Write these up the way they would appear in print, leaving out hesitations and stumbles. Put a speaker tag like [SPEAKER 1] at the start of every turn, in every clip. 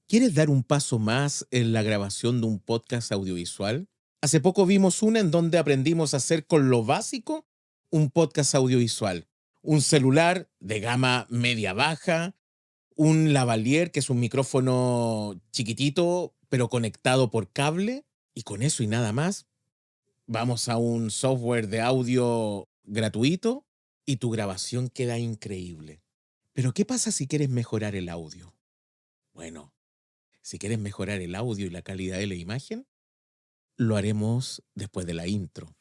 [SPEAKER 1] ¿Quieres dar un paso más en la grabación de un podcast audiovisual? Hace poco vimos una en donde aprendimos a hacer con lo básico un podcast audiovisual. Un celular de gama media baja, un lavalier, que es un micrófono chiquitito, pero conectado por cable, y con eso y nada más, vamos a un software de audio gratuito y tu grabación queda increíble. Pero ¿qué pasa si quieres mejorar el audio? Bueno, si quieres mejorar el audio y la calidad de la imagen, lo haremos después de la intro.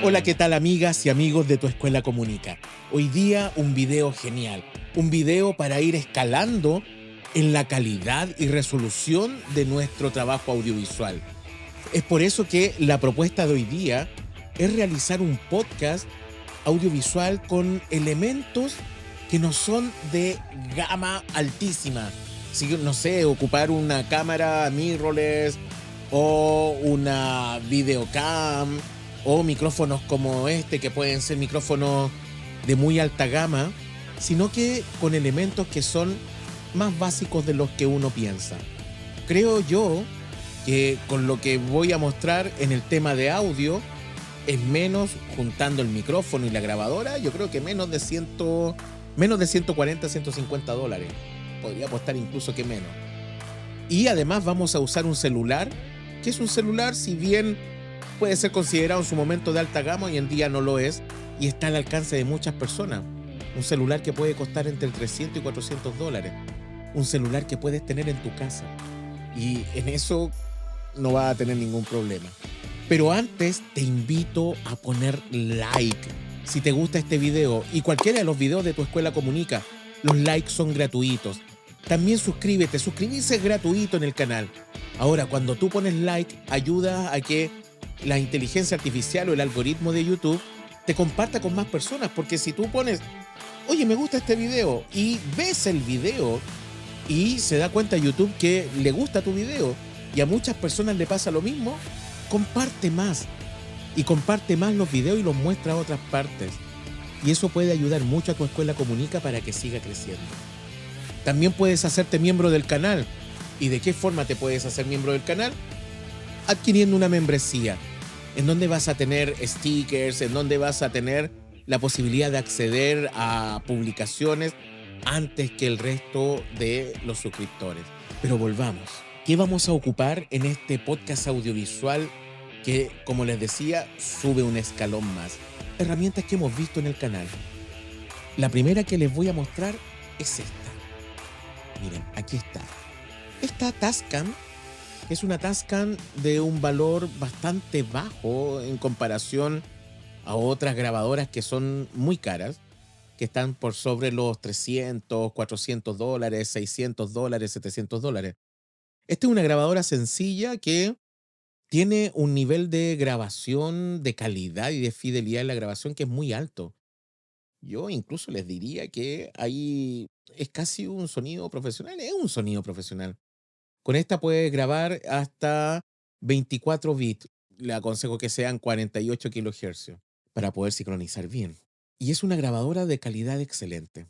[SPEAKER 1] Hola, ¿qué tal amigas y amigos de Tu Escuela Comunica? Hoy día un video genial, un video para ir escalando en la calidad y resolución de nuestro trabajo audiovisual. Es por eso que la propuesta de hoy día es realizar un podcast audiovisual con elementos que no son de gama altísima. Si, no sé, ocupar una cámara mirrorless o una videocam o micrófonos como este que pueden ser micrófonos de muy alta gama, sino que con elementos que son más básicos de los que uno piensa. Creo yo que con lo que voy a mostrar en el tema de audio es menos, juntando el micrófono y la grabadora, yo creo que menos de 140, $150. Podría apostar incluso que menos. Y además vamos a usar un celular, que es un celular, si bien puede ser considerado en su momento de alta gama, hoy en día no lo es, y está al alcance de muchas personas. Un celular que puede costar entre $300 y $400. Un celular que puedes tener en tu casa. Y en eso no va a tener ningún problema. Pero antes te invito a poner like si te gusta este video y cualquiera de los videos de Tu Escuela Comunica. Los likes son gratuitos. También suscríbete, suscribirse es gratuito en el canal. Ahora, cuando tú pones like, ayuda a que la inteligencia artificial o el algoritmo de YouTube te comparta con más personas, porque si tú pones, oye, me gusta este video, y ves el video y se da cuenta YouTube que le gusta tu video y a muchas personas le pasa lo mismo, comparte más y comparte más los videos y los muestra a otras partes. Y eso puede ayudar mucho a Tu Escuela Comunica para que siga creciendo. También puedes hacerte miembro del canal. ¿Y de qué forma te puedes hacer miembro del canal? Adquiriendo una membresía, en donde vas a tener stickers, en donde vas a tener la posibilidad de acceder a publicaciones antes que el resto de los suscriptores. Pero volvamos. ¿Qué vamos a ocupar en este podcast audiovisual que, como les decía, sube un escalón más? Herramientas que hemos visto en el canal. La primera que les voy a mostrar es esta. Miren, aquí está. Esta Tascam, que es una Tascam de un valor bastante bajo en comparación a otras grabadoras que son muy caras, que están por sobre los $300, $400, $600, $700. Esta es una grabadora sencilla que tiene un nivel de grabación, de calidad y de fidelidad en la grabación que es muy alto. Yo incluso les diría que ahí es casi un sonido profesional, es un sonido profesional. Con esta puedes grabar hasta 24 bits. Le aconsejo que sean 48 kilohercios para poder sincronizar bien. Y es una grabadora de calidad excelente.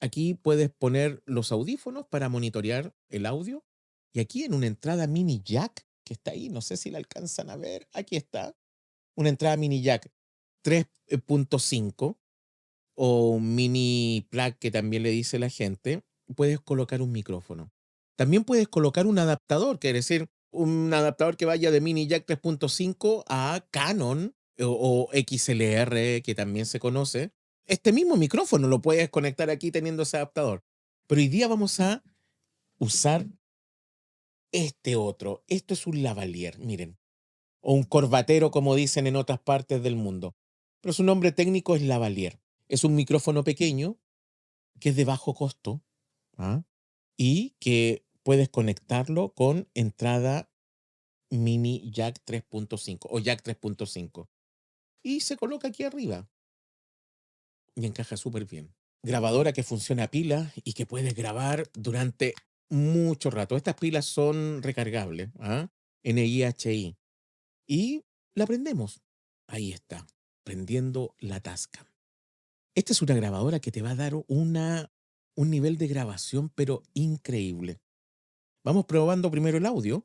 [SPEAKER 1] Aquí puedes poner los audífonos para monitorear el audio. Y aquí en una entrada mini jack, que está ahí, no sé si la alcanzan a ver, aquí está, una entrada mini jack 3.5 o mini plug que también le dice la gente, puedes colocar un micrófono. También puedes colocar un adaptador, que es decir, un adaptador que vaya de mini jack 3.5 a Canon o XLR, que también se conoce. Este mismo micrófono lo puedes conectar aquí teniendo ese adaptador. Pero hoy día vamos a usar este otro. Esto es un lavalier, miren, o un corbatero, como dicen en otras partes del mundo. Pero su nombre técnico es lavalier. Es un micrófono pequeño que es de bajo costo, ¿ah? Y que puedes conectarlo con entrada mini jack 3.5 o jack 3.5 y se coloca aquí arriba y encaja súper bien. Grabadora que funciona a pila y que puedes grabar durante mucho rato. Estas pilas son recargables, ¿ah? NIHI. Y la prendemos. Ahí está, prendiendo la Tascam. Esta es una grabadora que te va a dar una un nivel de grabación, pero increíble. Vamos probando primero el audio,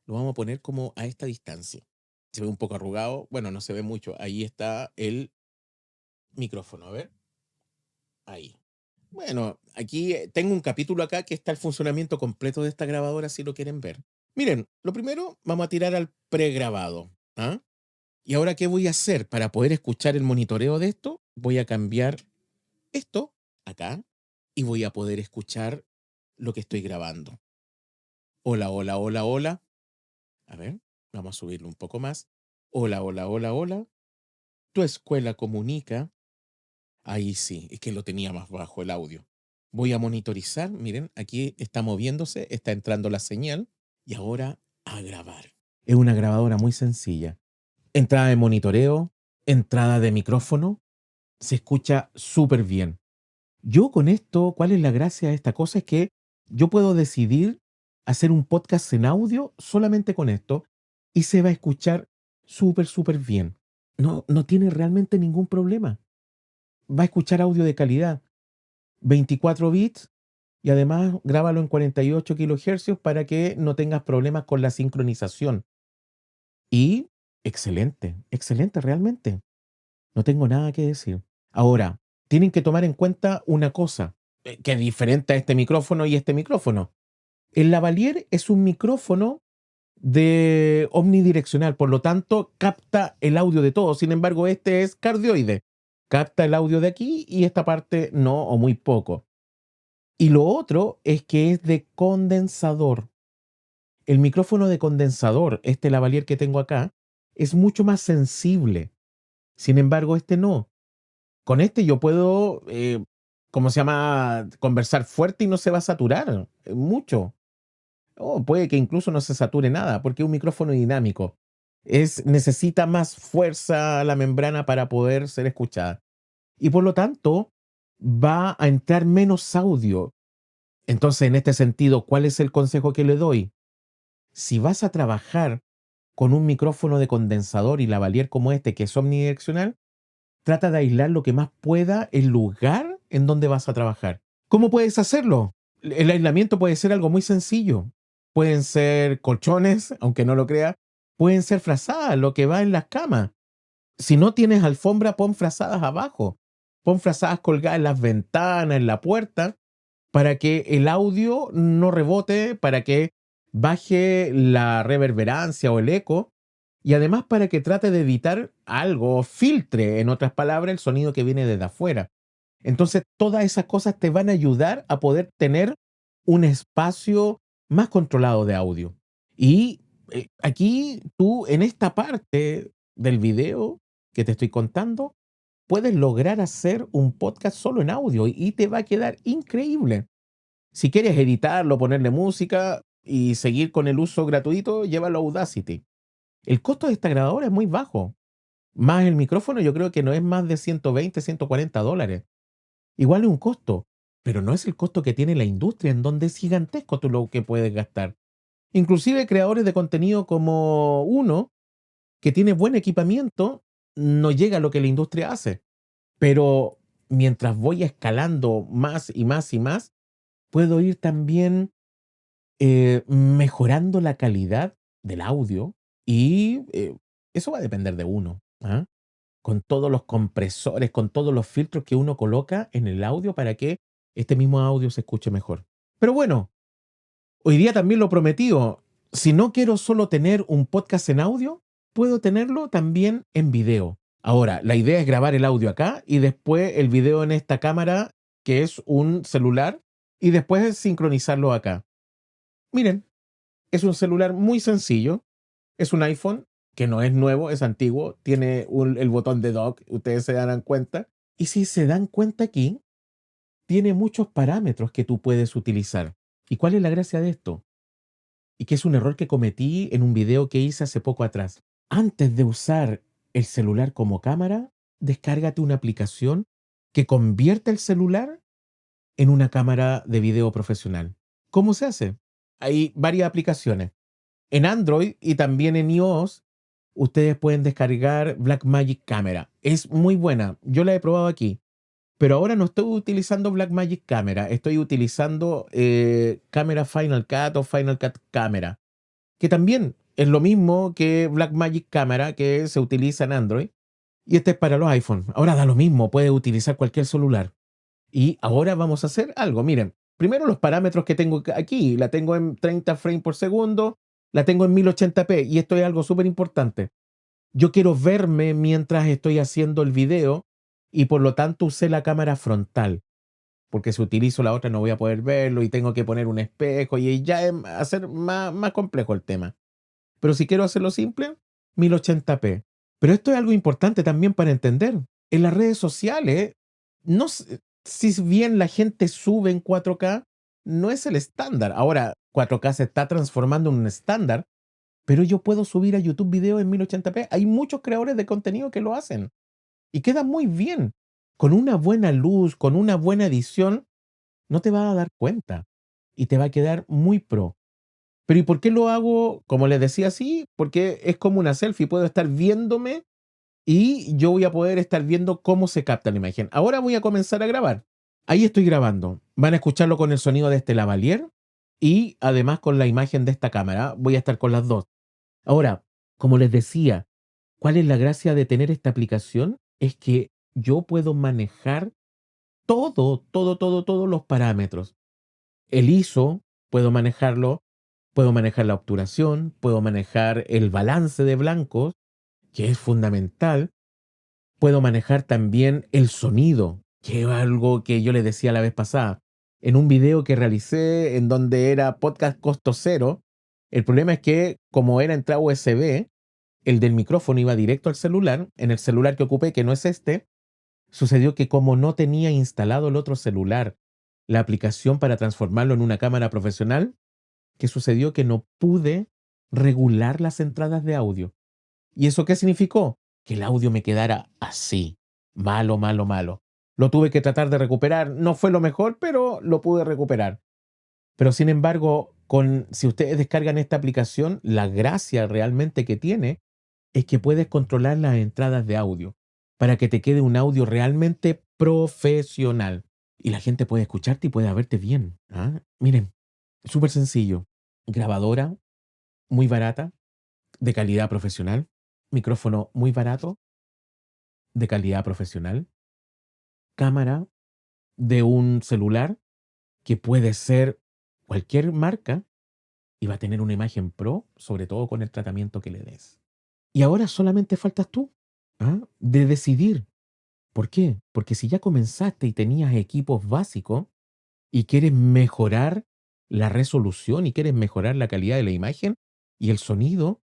[SPEAKER 1] lo vamos a poner como a esta distancia. Se ve un poco arrugado, bueno, no se ve mucho. Ahí está el micrófono, a ver, ahí. Bueno, aquí tengo un capítulo acá que está el funcionamiento completo de esta grabadora si lo quieren ver. Miren, lo primero vamos a tirar al pregrabado. ¿Ah? ¿Y ahora qué voy a hacer para poder escuchar el monitoreo de esto? Voy a cambiar esto acá y voy a poder escuchar lo que estoy grabando. Hola, hola, hola, hola. A ver, vamos a subirlo un poco más. Hola, hola, hola, hola. Tu escuela comunica. Ahí sí, es que lo tenía más bajo el audio. Voy a monitorizar, miren, aquí está moviéndose, está entrando la señal y ahora a grabar. Es una grabadora muy sencilla. Entrada de monitoreo, entrada de micrófono, se escucha súper bien. Yo con esto, ¿cuál es la gracia de esta cosa? Es que yo puedo decidir hacer un podcast en audio solamente con esto y se va a escuchar súper, súper bien. No tiene realmente ningún problema. Va a escuchar audio de calidad, 24 bits y además grábalo en 48 kilohercios para que no tengas problemas con la sincronización. Y excelente, excelente realmente. No tengo nada que decir. Ahora, tienen que tomar en cuenta una cosa, que es diferente a este micrófono y este micrófono. El lavalier es un micrófono de omnidireccional, por lo tanto, capta el audio de todo. Sin embargo, este es cardioide. Capta el audio de aquí y esta parte no o muy poco. Y lo otro es que es de condensador. El micrófono de condensador, este lavalier que tengo acá, es mucho más sensible. Sin embargo, este no. Con este yo puedo, ¿cómo se llama? Conversar fuerte y no se va a saturar mucho. O puede que incluso no se sature nada, porque es un micrófono dinámico. Necesita más fuerza la membrana para poder ser escuchada. Y por lo tanto, va a entrar menos audio. Entonces, en este sentido, ¿cuál es el consejo que le doy? Si vas a trabajar con un micrófono de condensador y lavalier como este, que es omnidireccional, trata de aislar lo que más pueda el lugar en donde vas a trabajar. ¿Cómo puedes hacerlo? El aislamiento puede ser algo muy sencillo. Pueden ser colchones, aunque no lo crea. Pueden ser frazadas, lo que va en las camas. Si no tienes alfombra, pon frazadas abajo. Pon frazadas colgadas en las ventanas, en la puerta, para que el audio no rebote, para que baje la reverberancia o el eco y además para que trate de evitar algo, filtre, en otras palabras, el sonido que viene desde afuera. Entonces, todas esas cosas te van a ayudar a poder tener un espacio más controlado de audio. Y aquí tú, en esta parte del video que te estoy contando, puedes lograr hacer un podcast solo en audio y te va a quedar increíble. Si quieres editarlo, ponerle música y seguir con el uso gratuito, llévalo a Audacity. El costo de esta grabadora es muy bajo. Más el micrófono, yo creo que no es más de 120, $140. Igual es un costo, pero no es el costo que tiene la industria, en donde es gigantesco tú lo que puedes gastar. Inclusive creadores de contenido como uno, que tiene buen equipamiento, no llega a lo que la industria hace. Pero mientras voy escalando más y más y más, puedo ir también mejorando la calidad del audio y eso va a depender de uno. ¿Ah? Con todos los compresores, con todos los filtros que uno coloca en el audio para que este mismo audio se escuche mejor. Pero bueno, hoy día también lo prometido. Si no quiero solo tener un podcast en audio, puedo tenerlo también en video. Ahora, la idea es grabar el audio acá y después el video en esta cámara, que es un celular, y después sincronizarlo acá. Miren, es un celular muy sencillo. Es un iPhone que no es nuevo, es antiguo. Tiene el botón de dock, ustedes se darán cuenta. Y si se dan cuenta aquí, tiene muchos parámetros que tú puedes utilizar. ¿Y cuál es la gracia de esto? Y que es un error que cometí en un video que hice hace poco atrás. Antes de usar el celular como cámara, descárgate una aplicación que convierte el celular en una cámara de video profesional. ¿Cómo se hace? Hay varias aplicaciones. En Android y también en iOS, ustedes pueden descargar Blackmagic Camera. Es muy buena. Yo la he probado aquí. Pero ahora no estoy utilizando Blackmagic Camera, estoy utilizando cámara Final Cut o Final Cut Camera, que también es lo mismo que Blackmagic Camera que se utiliza en Android. Y este es para los iPhone. Ahora da lo mismo, puedes utilizar cualquier celular. Y ahora vamos a hacer algo. Miren, primero los parámetros que tengo aquí. La tengo en 30 frames por segundo, la tengo en 1080p. Y esto es algo súper importante. Yo quiero verme mientras estoy haciendo el video y por lo tanto usé la cámara frontal. Porque si utilizo la otra no voy a poder verlo y tengo que poner un espejo y ya es hacer más complejo el tema. Pero si quiero hacerlo simple, 1080p. Pero esto es algo importante también para entender. En las redes sociales, no, si bien la gente sube en 4K, no es el estándar. Ahora, 4K se está transformando en un estándar, pero yo puedo subir a YouTube videos en 1080p. Hay muchos creadores de contenido que lo hacen y queda muy bien. Con una buena luz, con una buena edición, no te vas a dar cuenta y te va a quedar muy pro. Pero ¿y por qué lo hago, como les decía, así? Porque es como una selfie. Puedo estar viéndome y yo voy a poder estar viendo cómo se capta la imagen. Ahora voy a comenzar a grabar. Ahí estoy grabando. Van a escucharlo con el sonido de este lavalier y además con la imagen de esta cámara. Voy a estar con las dos. Ahora, como les decía, ¿cuál es la gracia de tener esta aplicación? Es que yo puedo manejar todos los parámetros. El ISO, puedo manejarlo, puedo manejar la obturación, puedo manejar el balance de blancos, que es fundamental. Puedo manejar también el sonido, que es algo que yo les decía la vez pasada. En un video que realicé en donde era podcast costo cero, el problema es que como era entrada USB, el del micrófono iba directo al celular. En el celular que ocupé, que no es este, sucedió que como no tenía instalado el otro celular, la aplicación para transformarlo en una cámara profesional, ¿qué sucedió? Que no pude regular las entradas de audio. ¿Y eso qué significó? Que el audio me quedara así, malo, malo, malo. Lo tuve que tratar de recuperar. No fue lo mejor, pero lo pude recuperar. Pero sin embargo, si ustedes descargan esta aplicación, la gracia realmente que tiene es que puedes controlar las entradas de audio para que te quede un audio realmente profesional. Y la gente puede escucharte y puede verte bien. ¿Ah? Miren, súper sencillo. Grabadora muy barata, de calidad profesional. Micrófono muy barato, de calidad profesional. Cámara de un celular que puede ser cualquier marca y va a tener una imagen pro, sobre todo con el tratamiento que le des. Y ahora solamente faltas tú, ¿ah? De decidir. ¿Por qué? Porque si ya comenzaste y tenías equipos básicos y quieres mejorar la resolución y quieres mejorar la calidad de la imagen y el sonido,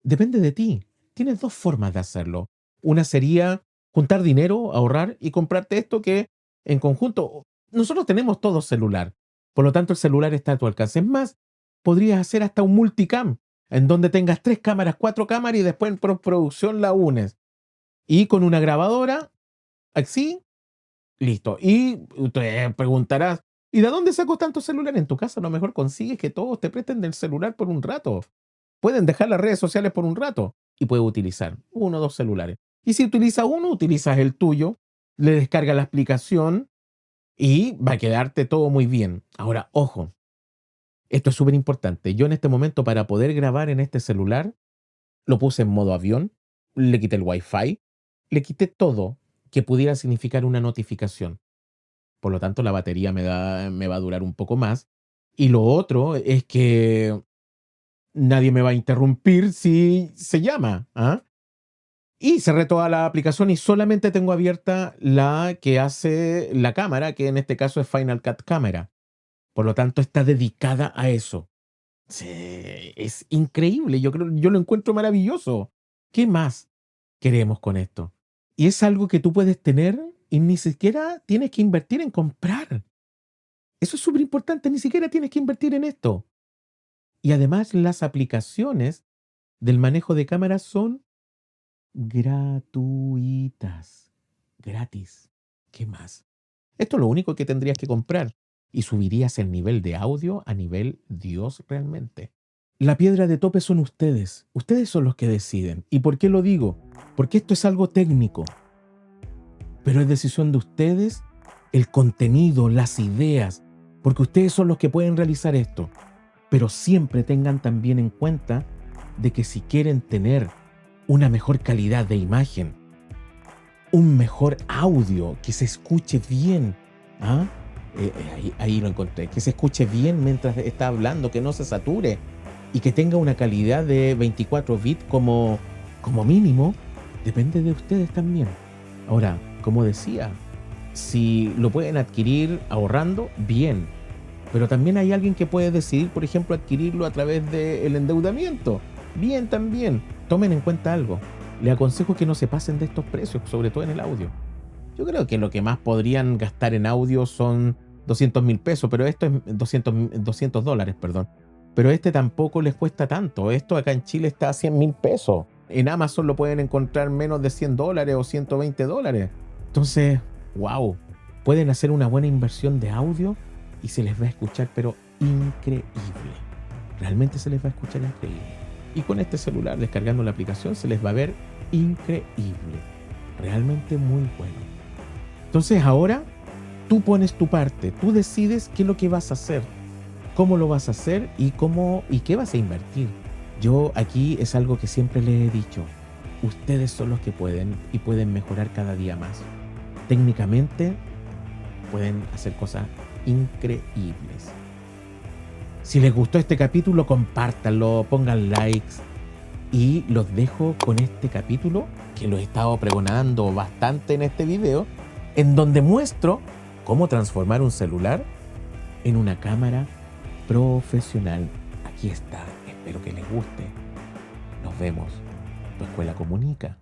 [SPEAKER 1] depende de ti. Tienes dos formas de hacerlo. Una sería juntar dinero, ahorrar y comprarte esto que en conjunto, nosotros tenemos todo celular. Por lo tanto, el celular está a tu alcance. Es más, podrías hacer hasta un multicam en donde tengas 3 cámaras, 4 cámaras y después en postproducción la unes. Y con una grabadora, así, listo. Y te preguntarás, ¿y de dónde saco tanto celular? En tu casa a lo mejor consigues que todos te presten del celular por un rato. Pueden dejar las redes sociales por un rato y puedes utilizar uno o dos celulares. Y si utilizas uno, utilizas el tuyo, le descargas la aplicación y va a quedarte todo muy bien. Ahora, ojo, esto es súper importante. Yo en este momento para poder grabar en este celular lo puse en modo avión, le quité el Wi-Fi, le quité todo que pudiera significar una notificación. Por lo tanto, la batería me va a durar un poco más. Y lo otro es que nadie me va a interrumpir si se llama. ¿Ah? Y cerré toda la aplicación y solamente tengo abierta la que hace la cámara, que en este caso es Final Cut Camera. Por lo tanto, está dedicada a eso. Sí, es increíble. Yo lo encuentro maravilloso. ¿Qué más queremos con esto? Y es algo que tú puedes tener y ni siquiera tienes que invertir en comprar. Eso es súper importante, ni siquiera tienes que invertir en esto. Y además las aplicaciones del manejo de cámaras son gratuitas. Gratis. ¿Qué más? Esto es lo único que tendrías que comprar y subirías el nivel de audio a nivel Dios realmente. La piedra de tope son ustedes. Ustedes son los que deciden. ¿Y por qué lo digo? Porque esto es algo técnico. pero es decisión de ustedes el contenido, las ideas, porque ustedes son los que pueden realizar esto. Pero siempre tengan también en cuenta de que si quieren tener una mejor calidad de imagen, un mejor audio, que se escuche bien, ¿ah? Ahí lo encontré, que se escuche bien mientras está hablando, que no se sature y que tenga una calidad de 24 bits como mínimo, depende de ustedes también. Ahora, como decía, si lo pueden adquirir ahorrando, bien. Pero también hay alguien que puede decidir, por ejemplo, adquirirlo a través del endeudamiento. Bien, también. Tomen en cuenta algo. Les aconsejo que no se pasen de estos precios, sobre todo en el audio. Yo creo que lo que más podrían gastar en audio son 200.000 pesos, pero esto es 200 dólares, perdón. Pero este tampoco les cuesta tanto. Esto acá en Chile está a 100.000 pesos. En Amazon lo pueden encontrar menos de 100 dólares o 120 dólares. Entonces, wow, pueden hacer una buena inversión de audio y se les va a escuchar, pero increíble. Realmente se les va a escuchar increíble. Y con este celular, descargando la aplicación, se les va a ver increíble. Realmente muy bueno. Entonces ahora tú pones tu parte, tú decides qué es lo que vas a hacer, cómo lo vas a hacer y qué vas a invertir. Yo aquí es algo que siempre les he dicho. Ustedes son los que pueden y pueden mejorar cada día más. Técnicamente pueden hacer cosas increíbles. Si les gustó este capítulo, compártanlo, pongan likes y los dejo con este capítulo que lo he estado pregonando bastante en este video, en donde muestro cómo transformar un celular en una cámara profesional. Aquí está, espero que les guste. Nos vemos. Tu escuela comunica.